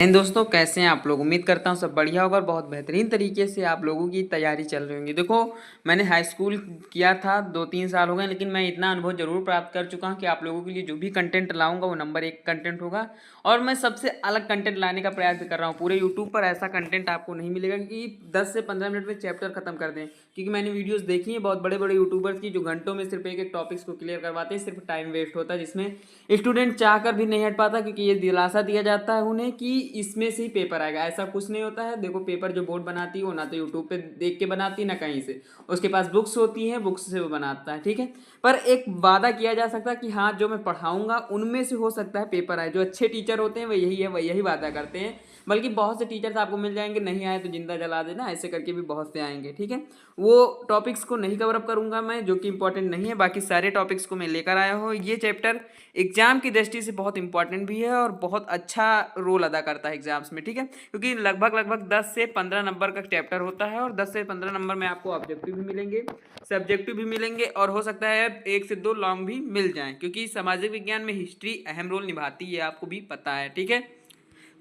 दोस्तों, कैसे हैं आप लोग। उम्मीद करता हूँ सब बढ़िया होगा और बहुत बेहतरीन तरीके से आप लोगों की तैयारी चल रही होंगी। देखो, मैंने हाई स्कूल किया था, 2-3 साल हो गए, लेकिन मैं इतना अनुभव जरूर प्राप्त कर चुका हूँ कि आप लोगों के लिए जो भी कंटेंट लाऊंगा वो नंबर 1 कंटेंट होगा। और मैं सबसे अलग कंटेंट लाने का प्रयास भी कर रहा हूँ। पूरे यूट्यूब पर ऐसा कंटेंट आपको नहीं मिलेगा कि 10 से 15 मिनट में चैप्टर खत्म कर दें, क्योंकि मैंने वीडियोस देखी हैं बहुत बड़े बड़े यूट्यूबर्स की जो घंटों में सिर्फ एक एक टॉपिक्स को क्लियर करवाते हैं। सिर्फ टाइम वेस्ट होता है, जिसमें स्टूडेंट चाहकर भी नहीं हट पाता, क्योंकि ये दिलासा दिया जाता है उन्हें कि इसमें से ही पेपर आएगा। ऐसा कुछ नहीं होता है। देखो, पेपर जो बोर्ड बनाती है वो ना तो यूट्यूब पे देख के बनाती है ना कहीं से, उसके पास बुक्स होती हैं, बुक्स से वो बनाता है, ठीक है। पर एक वादा किया जा सकता है कि हाँ, जो मैं पढ़ाऊंगा उनमें से हो सकता है पेपर आए। जो अच्छे टीचर होते हैं वह यही वादा करते हैं। बल्कि बहुत से टीचर्स आपको मिल जाएंगे, नहीं आए तो जिंदा जला देना, ऐसे करके भी बहुत से आएंगे, ठीक है। वो टॉपिक्स को नहीं कवर अप करूंगा मैं, जो कि इंपॉर्टेंट नहीं है। बाकी सारे टॉपिक्स को मैं लेकर आया हूँ। ये चैप्टर एग्जाम की दृष्टि से बहुत इंपॉर्टेंट भी है और बहुत अच्छा रोल अदा करता है एग्जाम्स में, ठीक है। क्योंकि लगभग लगभग 10 से 15 नंबर का चैप्टर होता है और 10 से 15 नंबर में आपको ऑब्जेक्टिव भी मिलेंगे, सब्जेक्टिव भी मिलेंगे, और हो सकता है 1 से 2 लॉन्ग भी मिल जाएं, क्योंकि सामाजिक विज्ञान में हिस्ट्री अहम रोल निभाती है, आपको भी पता है, ठीक है।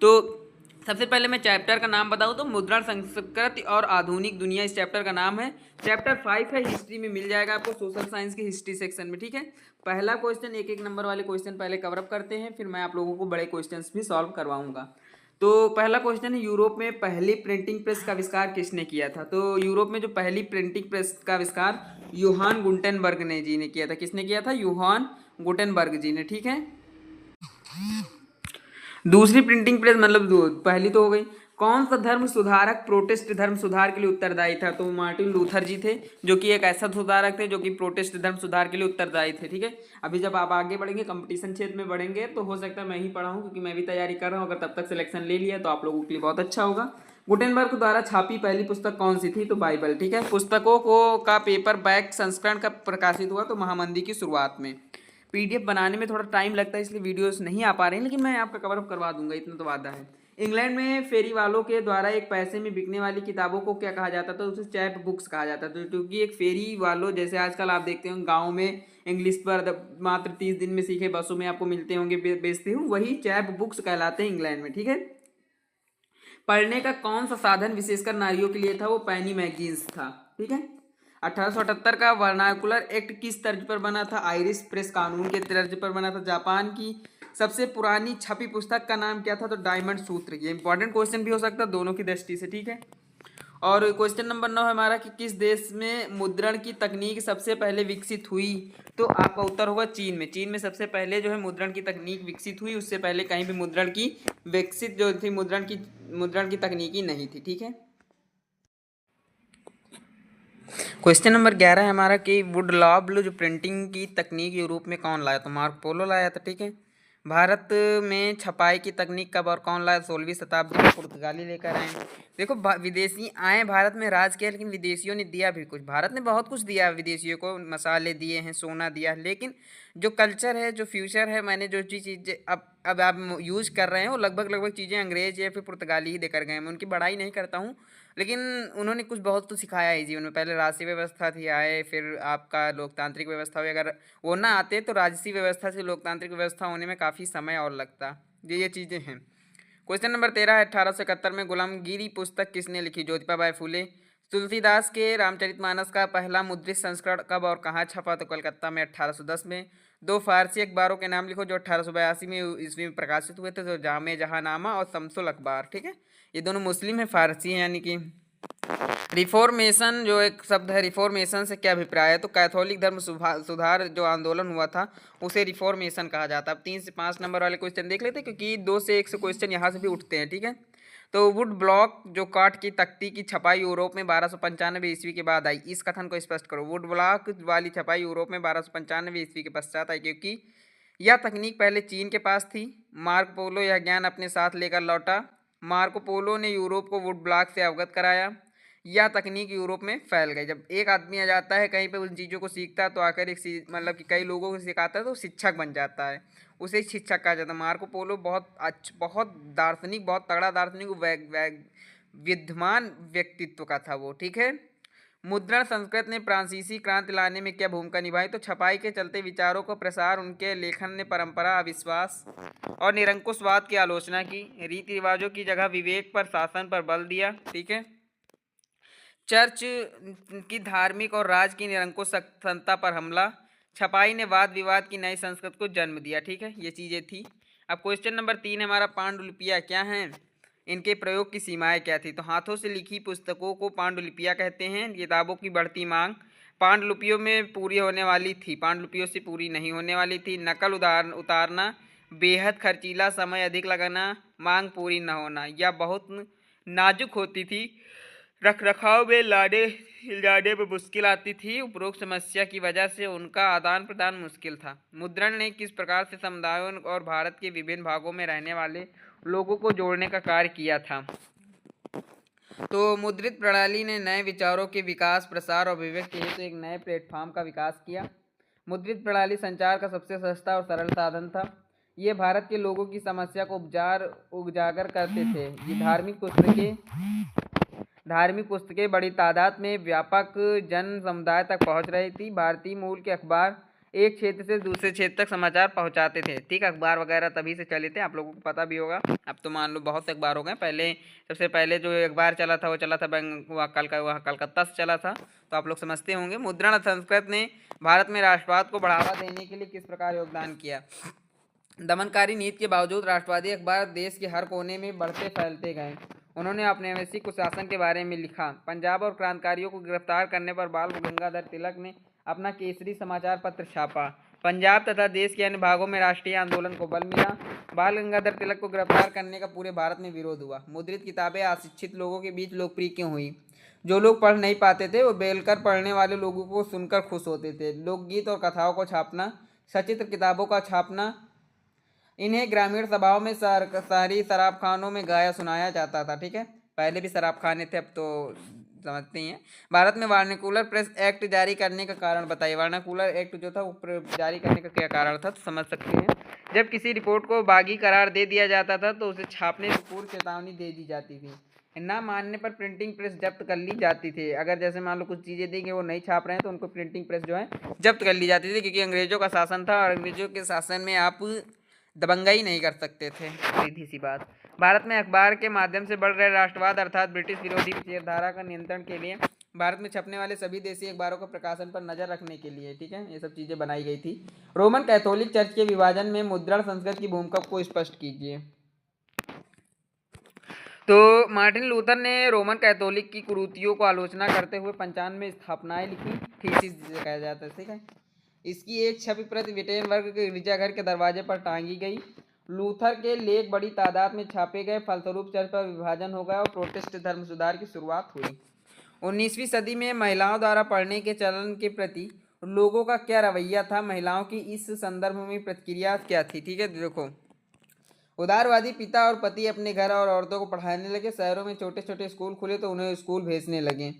तो सबसे पहले मैं चैप्टर का नाम बताऊं तो मुद्रण संस्कृति और आधुनिक दुनिया इस चैप्टर का नाम है। चैप्टर 5 है, हिस्ट्री में मिल जाएगा आपको, सोशल साइंस के हिस्ट्री सेक्शन में, ठीक है। पहला क्वेश्चन, एक एक नंबर वाले क्वेश्चन पहले कवर अप करते हैं, फिर मैं आप लोगों को बड़े क्वेश्चंस भी सॉल्व करवाऊंगा। तो पहला क्वेश्चन है, यूरोप में पहली प्रिंटिंग प्रेस का आविष्कार किसने किया था। तो यूरोप में जो पहली प्रिंटिंग प्रेस का आविष्कार यूहान गुटेनबर्ग ने जी ने किया था। किसने किया था? यूहान गुटेनबर्ग जी ने, ठीक है। दूसरी प्रिंटिंग प्रेस मतलब पहली तो हो गई। कौन सा धर्म सुधारक प्रोटेस्ट धर्म सुधार के लिए उत्तरदायी था। तो मार्टिन लूथर जी थे, जो कि एक ऐसा सुधारक थे जो कि प्रोटेस्ट धर्म सुधार के लिए उत्तरदायी थे, ठीक है। अभी जब आप आगे बढ़ेंगे, कंपटीशन क्षेत्र में बढ़ेंगे, तो हो सकता है मैं ही पढ़ा हूँ, क्योंकि मैं भी तैयारी कर रहा हूँ। अगर तब तक सिलेक्शन ले लिया तो आप लोगों के लिए बहुत अच्छा होगा। गुटेनबर्ग द्वारा छापी पहली पुस्तक कौन सी थी। तो बाइबल, ठीक है। पुस्तकों को का पेपर बैक संस्करण का प्रकाशित हुआ तो महामंदी की शुरुआत में। पीडीएफ बनाने में थोड़ा टाइम लगता है, इसलिए वीडियोस नहीं आ पा रहे हैं, लेकिन मैं आपका कवर अप करवा दूंगा, इतना तो वादा है। इंग्लैंड में फेरी वालों के द्वारा एक पैसे में बिकने वाली किताबों को क्या कहा जाता था। उसे चैप बुक्स कहा जाता था, क्योंकि एक फेरी वालों, जैसे आजकल आप देखते हो गाँव में इंग्लिश पर मात्र 30 दिन में सीखे बसों में आपको मिलते होंगे बेचते हुए, वही चैप बुक्स कहलाते हैं इंग्लैंड में, ठीक है। पढ़ने का कौन सा साधन विशेषकर नारियों के लिए था। वो पैनी मैगजीन्स था, ठीक है। 1878 का वर्नाकुलर एक्ट किस तर्ज पर बना था। आयरिश प्रेस कानून के तर्ज पर बना था। जापान की सबसे पुरानी छपी पुस्तक का नाम क्या था। तो डायमंड सूत्र। ये इंपॉर्टेंट क्वेश्चन भी हो सकता है दोनों की दृष्टि से, ठीक है। और क्वेश्चन नंबर 9 है हमारा कि किस देश में मुद्रण की तकनीक सबसे पहले विकसित हुई। तो आपका उत्तर होगा चीन में। चीन में सबसे पहले जो है मुद्रण की तकनीक विकसित हुई। उससे पहले कहीं भी मुद्रण की विकसित जो थी मुद्रण की तकनीकी नहीं थी, ठीक है। क्वेश्चन नंबर 11 है हमारा कि वुडलॉब जो प्रिंटिंग की तकनीक यूरोप में कौन लाया। तो मार्क पोलो लाया था, ठीक है। भारत में छपाई की तकनीक कब और कौन लाया। 16वीं शताब्दी में पुर्तगाली लेकर आए। देखो, विदेशी आए भारत में राज किया, लेकिन विदेशियों ने दिया भी कुछ। भारत ने बहुत कुछ दिया विदेशियों को, मसाले दिए हैं, सोना दिया है, लेकिन जो कल्चर है, जो फ्यूचर है, मैंने जो चीज़ें अब आप यूज कर रहे हैं, वो लगभग लगभग चीज़ें अंग्रेज या फिर पुर्तगाली ही देकर गए हैं। मैं उनकी बड़ाई नहीं करता हूँ, लेकिन उन्होंने कुछ बहुत तो सिखाया है जीवन में। पहले राष्ट्रीय व्यवस्था थी आए, फिर आपका लोकतांत्रिक व्यवस्था हुई। अगर वो ना आते तो राजसी व्यवस्था से लोकतांत्रिक व्यवस्था होने में काफ़ी समय और लगता। ये चीज़ें हैं। क्वेश्चन नंबर 13 है, 1871 में गुलामगिरी पुस्तक किसने लिखी। ज्योतिबा बाई फुले। तुलसीदास के रामचरितमानस का पहला मुद्रित संस्करण कब और कहाँ छपा। तो कलकत्ता में 1810 में। दो फारसी अखबारों के नाम लिखो जो 1882 में ईस्वी में प्रकाशित हुए थे। तो जामे जहानामा और शम्सुल अखबार, ठीक है। ये दोनों मुस्लिम है, फारसी हैं, यानी कि। रिफॉर्मेशन जो एक शब्द है, रिफॉर्मेशन से क्या अभिप्राय है। तो कैथोलिक धर्म सुधार जो आंदोलन हुआ था उसे रिफॉर्मेशन कहा जाता है। अब 3 से 5 नंबर वाले क्वेश्चन देख लेते हैं, क्योंकि 2 से 1 से क्वेश्चन यहाँ से भी उठते हैं, ठीक है। तो वुड ब्लॉक जो काठ की तख्ती की छपाई यूरोप में 1295 ईस्वी के बाद आई। इस कथन को स्पष्ट करो। वुड ब्लॉक वाली छपाई यूरोप में 1295 ईस्वी के पश्चात आई, क्योंकि यह तकनीक पहले चीन के पास थी। मार्को पोलो यह ज्ञान अपने साथ लेकर लौटा। मार्को पोलो ने यूरोप को वुड ब्लॉक से अवगत कराया। यह तकनीक यूरोप में फैल गई। जब एक आदमी आ जाता है कहीं पे उन चीज़ों को सीखता है, तो आकर मतलब कि कई लोगों को सिखाता है, तो शिक्षक बन जाता है। उसे शिक्षक कहा जाता है। मार्को पोलो बहुत दार्शनिक, बहुत तगड़ा दार्शनिक, विद्यमान व्यक्तित्व का था वो, ठीक है। मुद्रण संस्कृत ने फ्रांसीसी क्रांति लाने में क्या भूमिका निभाई? तो छपाई के चलते विचारों को प्रसार, उनके लेखन ने परंपरा, अविश्वास और निरंकुशवाद की आलोचना की, रीति रिवाजों की जगह विवेक पर, शासन पर बल दिया। ठीक है। चर्च की धार्मिक और राज की निरंकुश संता पर हमला, छपाई ने वाद विवाद की नई संस्कृति को जन्म दिया। ठीक है, ये चीज़ें थी। अब क्वेश्चन नंबर 3 हमारा, पांडुलिपियाँ क्या हैं, इनके प्रयोग की सीमाएं क्या थी? तो हाथों से लिखी पुस्तकों को पांडुलिपियाँ कहते हैं। किताबों की बढ़ती मांग पांडुलिपियों में पूरी होने वाली थी, पांडुलिपियों से पूरी नहीं होने वाली थी। नकल उतारना बेहद खर्चीला, समय अधिक लगाना, मांग पूरी न होना या बहुत नाजुक होती थी, रख रखाव में लाने जाने में मुश्किल आती थी। उपरोक्त समस्या की वजह से उनका आदान प्रदान मुश्किल था। मुद्रण ने किस प्रकार से समुदायों और भारत के विभिन्न भागों में रहने वाले लोगों को जोड़ने का कार्य किया था? तो मुद्रित प्रणाली ने नए विचारों के विकास, प्रसार और अभिव्यक्ति हेतु एक नए प्लेटफॉर्म का विकास किया। मुद्रित प्रणाली संचार का सबसे सस्ता और सरल साधन था। ये भारत के लोगों की समस्या को उजागर करते थे। ये धार्मिक पुस्तकें बड़ी तादाद में व्यापक जन समुदाय तक पहुंच रही थी। भारतीय मूल के अखबार एक क्षेत्र से दूसरे क्षेत्र तक समाचार पहुंचाते थे। ठीक, अखबार वगैरह तभी से चले थे, आप लोगों को पता भी होगा। अब तो मान लो बहुत से अखबार हो गए। पहले सबसे पहले जो अखबार चला था वो चला था वह कलकत्ता से चला था, तो आप लोग समझते होंगे। मुद्रण संस्कृत ने भारत में राष्ट्रवाद को बढ़ावा देने के लिए किस प्रकार योगदान किया? दमनकारी नीति के बावजूद राष्ट्रवादी अखबार देश के हर कोने में बढ़ते फैलते गए। उन्होंने औपनिवेशिक कुशासन के बारे में लिखा। पंजाब और क्रांतिकारियों को गिरफ्तार करने पर बाल गंगाधर तिलक ने अपना केसरी समाचार पत्र छापा। पंजाब तथा देश के अन्य भागों में राष्ट्रीय आंदोलन को बल मिला। बाल गंगाधर तिलक को गिरफ्तार करने का पूरे भारत में विरोध हुआ। मुद्रित किताबें अशिक्षित लोगों के बीच लोकप्रिय क्यों हुई? जो लोग पढ़ नहीं पाते थे वो बेलकर पढ़ने वाले लोगों को सुनकर खुश होते थे। लोकगीत और कथाओं को छापना, सचित्र किताबों का छापना, इन्हें ग्रामीण सभाओं में शहरी शराब खानों में गाया सुनाया जाता था। ठीक है, पहले भी शराब खाने थे, अब तो समझते ही हैं। भारत में वर्नाकुलर प्रेस एक्ट जारी करने का कारण बताइए। वर्नाकुलर एक्ट जो था वो जारी करने का क्या कारण था, तो समझ सकते हैं। जब किसी रिपोर्ट को बागी करार दे दिया जाता था तो उसे छापने से पूर्व चेतावनी दे दी जाती थी। ना मानने पर प्रिंटिंग प्रेस जब्त कर ली जाती थी। अगर जैसे मान लो कुछ चीज़ें देंगे वो नहीं छाप रहे हैं तो उनको प्रिंटिंग प्रेस जो है जब्त कर ली जाती थी, क्योंकि अंग्रेजों का शासन था और अंग्रेजों के शासन में आप दबंगाई नहीं कर सकते थे। सीधी सी बात। भारत में अखबार के माध्यम से बढ़ रहे राष्ट्रवाद अर्थात ब्रिटिश विरोधी विचारधारा का नियंत्रण के लिए भारत में छपने वाले सभी देशी अखबारों के प्रकाशन पर नजर रखने के लिए, ठीक है, ये सब चीज़ें बनाई गई थी। रोमन कैथोलिक चर्च के विभाजन में मुद्रण संस्कृत की भूमिका को स्पष्ट कीजिए। तो मार्टिन लूथर ने रोमन कैथोलिक की कुरीतियों को आलोचना करते हुए 95 में स्थापनाएं लिखी, थीसिस जिसे कहा जाता है। ठीक है, इसकी एक छवि प्रति विटेनबर्ग के गिरजाघर के दरवाजे पर टांगी गई। लूथर के लेख बड़ी तादाद में छापे गए, फलस्वरूप चर्च पर विभाजन हो गया और प्रोटेस्ट धर्म सुधार की शुरुआत हुई। 19वीं सदी में महिलाओं द्वारा पढ़ने के चलन के प्रति लोगों का क्या रवैया था? महिलाओं की इस संदर्भ में प्रतिक्रिया क्या थी? ठीक है, देखो, उदारवादी पिता और पति अपने घर और औरतों को पढ़ाने लगे। शहरों में छोटे छोटे स्कूल खुले तो उन्हें स्कूल भेजने लगे।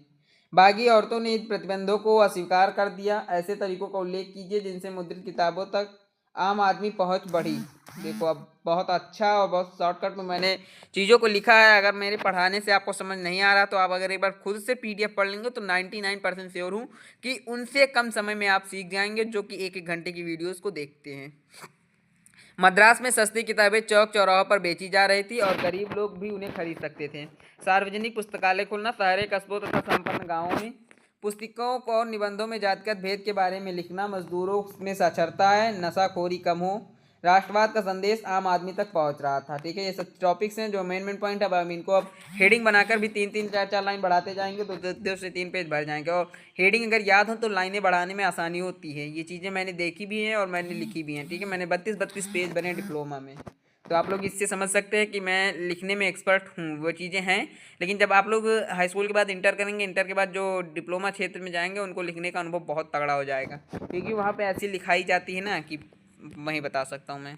बागी औरतों ने इन प्रतिबंधों को अस्वीकार कर दिया। ऐसे तरीकों का उल्लेख कीजिए जिनसे मुद्रित किताबों तक आम आदमी पहुंच बढ़ी। देखो, अब बहुत अच्छा और बहुत शॉर्टकट में मैंने चीज़ों को लिखा है। अगर मेरे पढ़ाने से आपको समझ नहीं आ रहा तो आप अगर एक बार खुद से PDF पढ़ लेंगे तो 99% श्योर हूँ कि उनसे कम समय में आप सीख जाएंगे, जो कि 1-1 घंटे की वीडियोज़ को देखते हैं। मद्रास में सस्ती किताबें चौक चौराहों पर बेची जा रही थी और गरीब लोग भी उन्हें खरीद सकते थे। सार्वजनिक पुस्तकालय खुलना, शहरी कस्बों तथा संपन्न गांवों में पुस्तकों और निबंधों में जातिगत भेद के बारे में लिखना, मजदूरों में साक्षरता है, नशाखोरी कम हो, राष्ट्रवाद का संदेश आम आदमी तक पहुंच रहा था। ठीक है, ये सब टॉपिक्स हैं जो मेन पॉइंट है। अब हम इनको अब हेडिंग बनाकर भी 3-3, 4-4 लाइन बढ़ाते जाएंगे तो 2 से 3 पेज भर जाएंगे। और हेडिंग अगर याद हो तो लाइनें बढ़ाने में आसानी होती है। ये चीज़ें मैंने देखी भी हैं और मैंने लिखी भी हैं। ठीक है, मैंने 32 पेज बने डिप्लोमा में, तो आप लोग इससे समझ सकते हैं कि मैं लिखने में एक्सपर्ट हूँ। वो चीज़ें हैं, लेकिन जब आप लोग हाई स्कूल के बाद इंटर करेंगे, इंटर के बाद जो डिप्लोमा क्षेत्र में जाएंगे उनको लिखने का अनुभव बहुत तगड़ा हो जाएगा, क्योंकि वहाँ पे ऐसी लिखाई जाती है ना कि वहीं बता सकता हूँ मैं।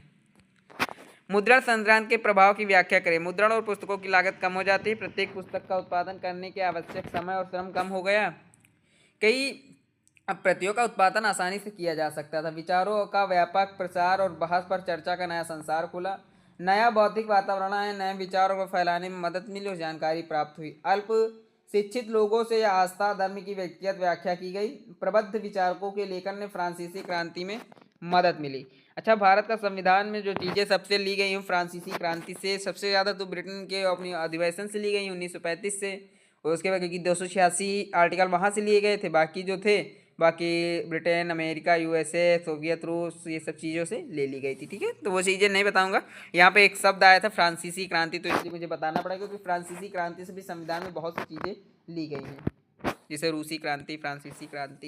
मुद्रण संक्रांत के प्रभाव की व्याख्या करें। मुद्रण और पुस्तकों की लागत कम हो जाती है। प्रत्येक पुस्तक का उत्पादन करने के आवश्यक समय और श्रम कम हो गया। कई अब प्रतियों का उत्पादन आसानी से किया जा सकता था। विचारों का व्यापक प्रसार और बहस पर चर्चा का नया संसार खुला। नया बौद्धिक वातावरण है, नए विचारों को फैलाने में मदद मिली और जानकारी प्राप्त हुई। अल्प शिक्षित लोगों से या आस्था धर्म की व्यक्तिगत व्याख्या की गई। प्रबुद्ध विचारकों के लेखन ने फ्रांसीसी क्रांति में मदद मिली। अच्छा, भारत का संविधान में जो चीज़ें सबसे ली गई हूँ फ्रांसीसी क्रांति से, सबसे ज़्यादा तो ब्रिटेन के अपनी अधिवेशन से ली गई 1935 से, और उसके बाद क्योंकि 286 आर्टिकल वहाँ से लिए गए थे, बाकी जो थे बाकी ब्रिटेन, अमेरिका, यूएसए, सोवियत रूस, ये सब चीज़ों से ले ली गई थी। ठीक है, तो वो चीज़ें नहीं बताऊंगा। यहाँ पे एक शब्द आया था फ्रांसीसी क्रांति, तो इसलिए मुझे बताना पड़ेगा क्योंकि फ्रांसीसी क्रांति से भी संविधान में बहुत सी चीज़ें ली गई हैं, जैसे रूसी क्रांति, फ्रांसीसी क्रांति,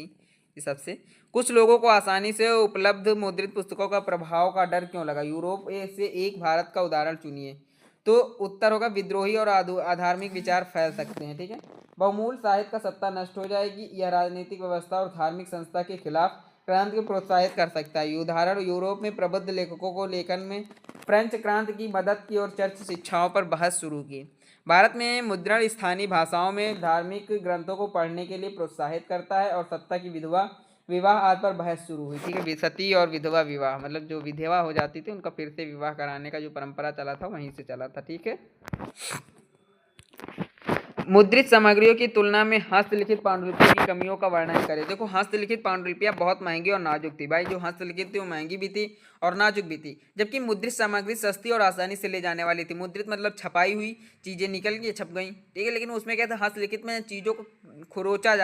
ये सबसे। कुछ लोगों को आसानी से उपलब्ध मुद्रित पुस्तकों का प्रभाव का डर क्यों लगा? यूरोप से एक भारत का उदाहरण चुनिए। तो उत्तर होगा विद्रोही और अधार्मिक विचार फैल सकते हैं। ठीक है, बहुमूल्य साहित्य का सत्ता नष्ट हो जाएगी। यह राजनीतिक व्यवस्था और धार्मिक संस्था के खिलाफ क्रांति को प्रोत्साहित कर सकता है। उदाहरण, यूरोप में प्रबुद्ध लेखकों को लेखन में फ्रेंच क्रांति की मदद की और चर्च शिक्षाओं पर बहस शुरू की। भारत में मुद्रण स्थानीय भाषाओं में धार्मिक ग्रंथों को पढ़ने के लिए प्रोत्साहित करता है और सत्ता की विधवा विवाह आदि पर बहस शुरू हुई। ठीक है, सती और विधवा विवाह, मतलब जो विधवा हो जाती थी उनका फिर से विवाह कराने का जो परंपरा चला था वहीं से चला था। ठीक है, मुद्रित सामग्रियों की तुलना में हस्तलिखित पांडुलिपियों की कमियों का वर्णन करें। देखो, हस्तलिखित पांडुलिपियां बहुत महंगी और नाजुक थी भाई। जो हस्तलिखित थी वो महंगी भी थी और नाजुक भी थी, जबकि मुद्रित सामग्री सस्ती और आसानी से ले जाने वाली थी। मुद्रित मतलब छपाई हुई चीजें निकल गई, छप गई। ठीक है, लेकिन उसमें क्या था, हस्तलिखित में चीजों को खरोचा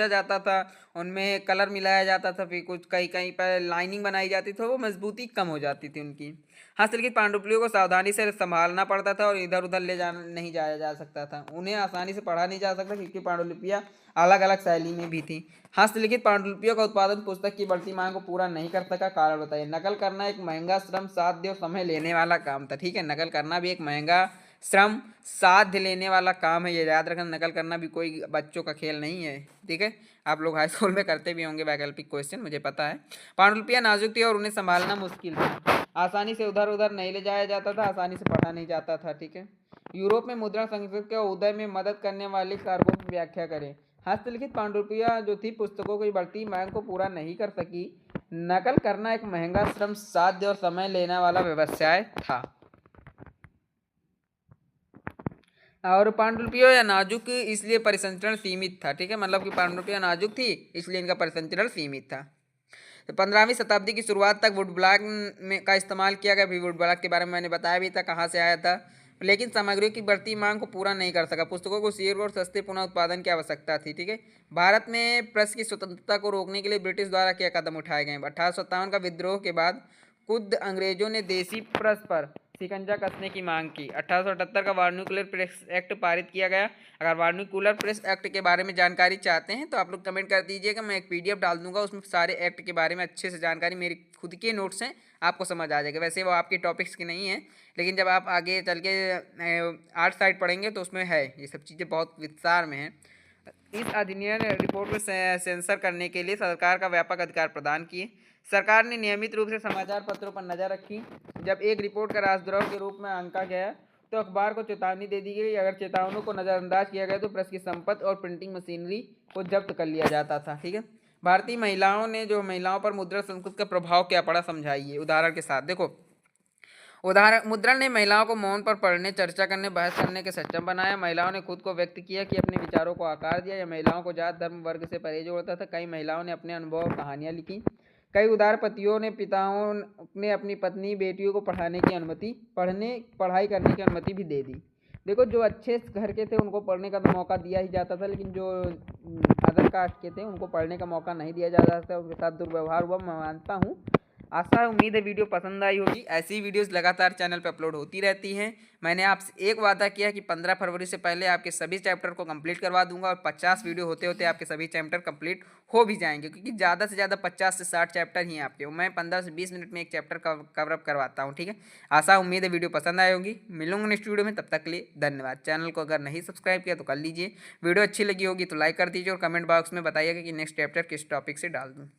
जाता था, उनमें कलर मिलाया जाता था, फिर कुछ कहीं कहीं पर लाइनिंग बनाई जाती थी, वो मजबूती कम हो जाती थी उनकी। हस्तलिखित पांडुलिपियों को सावधानी से संभालना पड़ता था और इधर उधर ले जाना नहीं जाया जा सकता था। उन्हें आसानी से पढ़ा नहीं जा सकता क्योंकि पांडुलिपियां अलग अलग शैली में भी थी। हस्तलिखित पांडुलिपियों का उत्पादन पुस्तक की बढ़ती मांग को पूरा नहीं कर सका। कारण बताइए। नकल करना एक महंगा, श्रम, साध्य और समय लेने वाला काम था। ठीक है, नकल करना भी एक महंगा, श्रम, साध्य लेने वाला काम है, ये याद रखना। नकल करना भी कोई बच्चों का खेल नहीं है। ठीक है, आप लोग हाई स्कूल में करते भी होंगे वैकल्पिक क्वेश्चन, मुझे पता है। पांडुलिपियां नाजुक थी और उन्हें संभालना मुश्किल था। आसानी से उधर उधर नहीं ले जाया जाता था, आसानी से पढ़ा नहीं जाता था। ठीक है, यूरोप में मुद्रण संस्कृति के उदय में मदद करने वाले कारकों की व्याख्या करें। हस्तलिखित पांडुलिपियां जो थी पुस्तकों की बढ़ती मांग को पूरा नहीं कर सकी। नकल करना एक महंगा, श्रम, साध्य और समय लेने वाला व्यवसाय था। और पांडुलिपियों या नाजुक इसलिए परिसंचरण सीमित था। ठीक है, मतलब कि पांडुलिपियां नाजुक थी इसलिए इनका परिसंचरण सीमित था। तो 15वीं शताब्दी की शुरुआत तक वुड ब्लॉक में का इस्तेमाल किया गया। भी वुड ब्लॉक के बारे में मैंने बताया भी था कहाँ से आया था, लेकिन सामग्रियों की बढ़ती मांग को पूरा नहीं कर सका। पुस्तकों को शीघ्र और सस्ते पुनः उत्पादन की आवश्यकता थी। ठीक है, भारत में प्रेस की स्वतंत्रता को रोकने के लिए ब्रिटिश द्वारा क्या कदम उठाए गए? 1857 का विद्रोह के बाद खुद अंग्रेजों ने देसी प्रेस पर शिकंजा कसने की मांग की। 1878 का वार्निकुलर प्रेस एक्ट पारित किया गया। अगर वार्निकुलर प्रेस एक्ट के बारे में जानकारी चाहते हैं तो आप लोग कमेंट कर दीजिएगा, मैं एक पीडीएफ डाल दूंगा, उसमें सारे एक्ट के बारे में अच्छे से जानकारी, मेरी खुद के नोट्स हैं, आपको समझ आ जाएगा। वैसे वो आपके टॉपिक्स की नहीं है, लेकिन जब आप आगे चल के आर्ट साइड पढ़ेंगे तो उसमें है, ये सब चीज़ें बहुत विस्तार में हैं। इस अधिनियम रिपोर्ट को सेंसर करने के लिए सरकार का व्यापक अधिकार प्रदान किए। सरकार ने नियमित रूप से समाचार पत्रों पर नजर रखी। जब एक रिपोर्ट का राजद्रोह के रूप में आंका गया तो अखबार को चेतावनी दे दी गई। अगर चेतावनी को नज़रअंदाज किया गया तो प्रेस की संपत्ति और प्रिंटिंग मशीनरी को जब्त कर लिया जाता था। ठीक है, भारतीय महिलाओं ने जो महिलाओं पर मुद्रण संस्कृति का प्रभाव क्या पड़ा समझाइए उदाहरण के साथ। देखो, उदाहरण, मुद्रण ने महिलाओं को मौन पर पढ़ने, चर्चा करने, बहस करने के सक्षम बनाया। महिलाओं ने खुद को व्यक्त किया कि अपने विचारों को आकार दिया। यह महिलाओं को जात, धर्म, वर्ग से परे जोड़ता था। कई महिलाओं ने अपने अनुभव और कहानियां लिखी। कई उदार पतियों ने, पिताओं ने अपनी पत्नी, बेटियों को पढ़ाई करने की अनुमति भी दे दी। देखो, जो अच्छे घर के थे उनको पढ़ने का तो मौका दिया ही जाता था, लेकिन जो अदर कास्ट के थे उनको पढ़ने का मौका नहीं दिया जाता था, उनके साथ दुर्व्यवहार हुआ, मैं मानता हूँ। आशा है, उम्मीद है वीडियो पसंद आई होगी। ऐसी वीडियोस लगातार चैनल पर अपलोड होती रहती हैं। मैंने आपसे एक वादा किया कि 15 फरवरी से पहले आपके सभी चैप्टर को कंप्लीट करवा दूंगा और 50 वीडियो होते होते आपके सभी चैप्टर कंप्लीट हो भी जाएंगे, क्योंकि ज़्यादा से ज़्यादा 50 से 60 चैप्टर ही आपके, मैं 15 से 20 मिनट में एक चैप्टर कवरअप करवाता हूँ। ठीक है, आशा उम्मीद है वीडियो पसंद आई होगी। मिलूंगा नेक्स्ट वीडियो में, तब तक के लिए धन्यवाद। चैनल को अगर नहीं सब्सक्राइब किया तो कर लीजिए। वीडियो अच्छी लगी होगी तो लाइक कर दीजिए और कमेंट बॉक्स में बताइएगा कि नेक्स्ट चैप्टर किस टॉपिक से डाल दूँ।